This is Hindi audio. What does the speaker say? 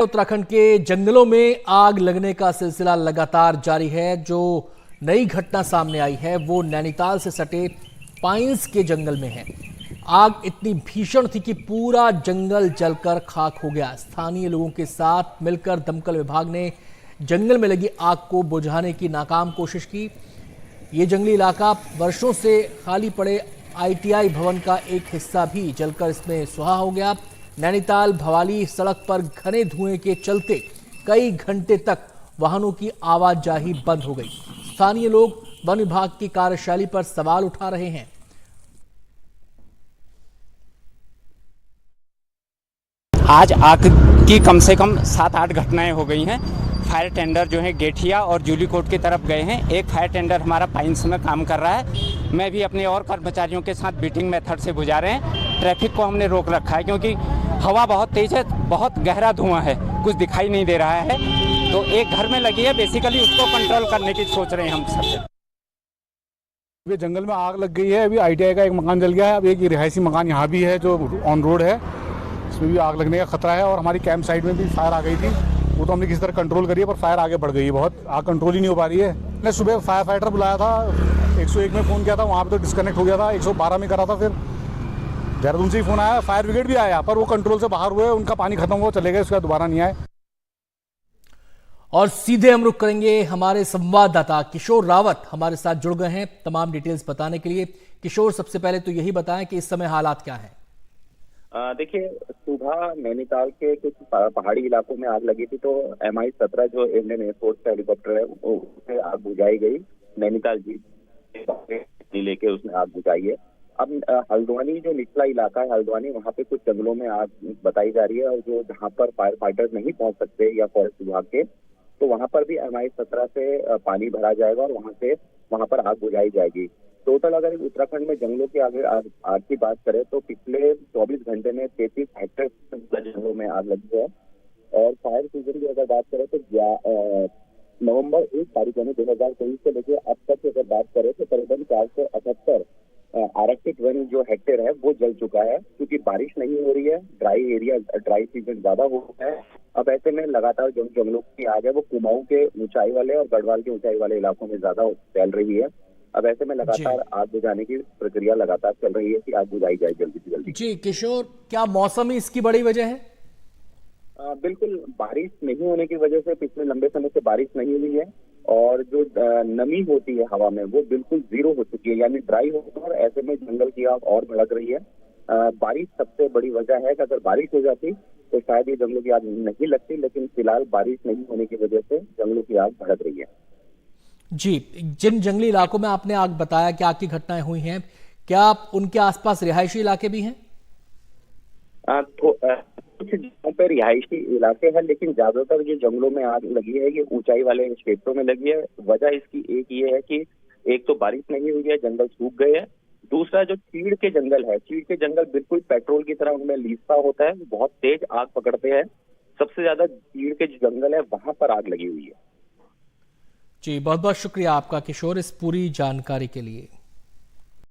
उत्तराखंड के जंगलों में आग लगने का सिलसिला लगातार जारी है। जो नई घटना सामने आई है वो नैनीताल से सटे पाइंस के जंगल में है। आग इतनी भीषण थी कि पूरा जंगल जलकर खाक हो गया। स्थानीय लोगों के साथ मिलकर दमकल विभाग ने जंगल में लगी आग को बुझाने की नाकाम कोशिश की। ये जंगली इलाका वर्षों से खाली पड़े ITI भवन का एक हिस्सा भी जलकर इसमें सुहा हो गया। नैनीताल भवाली सड़क पर घने धुएं के चलते कई घंटे तक वाहनों की आवाजाही बंद हो गई। स्थानीय लोग वन विभाग की कार्यशैली पर सवाल उठा रहे हैं। आज आग की कम से कम 7-8 घटनाएं हो गई हैं। फायर टेंडर जो है गेठिया और जूलीकोट की तरफ गए हैं। एक फायर टेंडर हमारा पाइंस में काम कर रहा है। मैं भी अपने और कर्मचारियों के साथ बीटिंग मेथड से बुझा रहे हैं। ट्रैफिक को हमने रोक रखा है क्योंकि हवा बहुत तेज है, बहुत गहरा धुआं है, कुछ दिखाई नहीं दे रहा है। तो एक घर में लगी है, बेसिकली उसको कंट्रोल करने की सोच रहे हैं हम सब। ये जंगल में आग लग गई है। अभी ITI का एक मकान जल गया है। अब एक रिहायशी मकान यहाँ भी है जो ऑन रोड है, इसमें भी आग लगने का खतरा है। और हमारी कैंप साइड में भी फायर आ गई थी, वो तो हमने किसी तरह कंट्रोल करी है, पर फायर आगे बढ़ गई है बहुत। आग कंट्रोल ही नहीं हो पा रही है। मैंने सुबह फायर फाइटर बुलाया था, 101 में फ़ोन किया था, वहाँ पे तो डिस्कनेक्ट हो गया था। 112 में करा था, फिर देहरादून से ही फ़ोन आया। फायर ब्रिगेड भी आया, पर वो कंट्रोल से बाहर हुए, उनका पानी खत्म हुआ, चले गए, उसके बाद दोबारा नहीं आए। और सीधे हम रुक करेंगे, हमारे संवाददाता किशोर रावत हमारे साथ जुड़ गए हैं तमाम डिटेल्स बताने के लिए। किशोर, सबसे पहले तो यही बताएं कि इस समय हालात क्या हैं। देखिए, सुबह नैनीताल के कुछ पहाड़ी इलाकों में आग लगी थी, तो MI-17 जो इंडियन एयरफोर्स का हेलीकॉप्टर है उससे आग बुझाई गई। नैनीताल जी लेके उसने आग बुझाई है। अब हल्द्वानी जो निचला इलाका है हल्द्वानी, वहाँ पे कुछ जंगलों में आग बताई जा रही है, और जो जहाँ पर फायर फाइटर्स नहीं पहुँच सकते या फॉरेस्ट विभाग के, तो वहाँ पर भी MI-17 से पानी भरा जाएगा और वहाँ पर आग बुझाई जाएगी। टोटल अगर उत्तराखंड में जंगलों की आग की बात करें तो पिछले 24 घंटे में 33 हेक्टेयर जंगलों में आग लगी है। और फायर सीजन की अगर बात करें तो नवंबर 1 तारीख यानी 2023 से लेकर अब तक की अगर बात करें तो करीबन 478 आरक्षित वन जो हेक्टेयर है वो जल चुका है। क्योंकि बारिश नहीं हो रही है, ड्राई सीजन ज्यादा हो गया है। अब ऐसे में लगातार जो जंगलों की आग है वो कुमाऊं के ऊंचाई वाले और गढ़वाल के ऊंचाई वाले इलाकों में ज्यादा फैल रही है। अब ऐसे में लगातार आग बुझाने की प्रक्रिया लगातार चल रही है कि आग बुझाई जाए जल्दी से जल्दी। जी किशोर, क्या मौसम ही इसकी बड़ी वजह है? बिल्कुल, बारिश नहीं होने की वजह से पिछले लंबे समय से बारिश नहीं हुई है, और जो नमी होती है हवा में वो बिल्कुल जीरो हो चुकी है, यानी ड्राई हो गया। और ऐसे में जंगल की आग और भड़क रही है। बारिश सबसे बड़ी वजह है कि अगर बारिश हो जाती तो शायद ये जंगलों की आग नहीं लगती, लेकिन फिलहाल बारिश नहीं होने की वजह से जंगलों की आग भड़क रही है। जी, जिन जंगली इलाकों में आपने आग बताया कि आग की घटनाएं हुई हैं, क्या उनके आसपास रिहायशी इलाके भी हैं? कुछ जगहों पर रिहायशी इलाके हैं, लेकिन ज्यादातर जो जंगलों में आग लगी है ये ऊंचाई वाले क्षेत्रों में लगी है। वजह इसकी एक ये है कि एक तो बारिश नहीं हुई है, जंगल सूख गए हैं। दूसरा, जो चीड़ के जंगल है, चीड़ के जंगल बिल्कुल पेट्रोल की तरह उनमें लीसता होता है, बहुत तेज आग पकड़ते हैं। सबसे ज्यादा चीड़ के जो जंगल है वहां पर आग लगी हुई है। जी, बहुत बहुत शुक्रिया आपका किशोर इस पूरी जानकारी के लिए।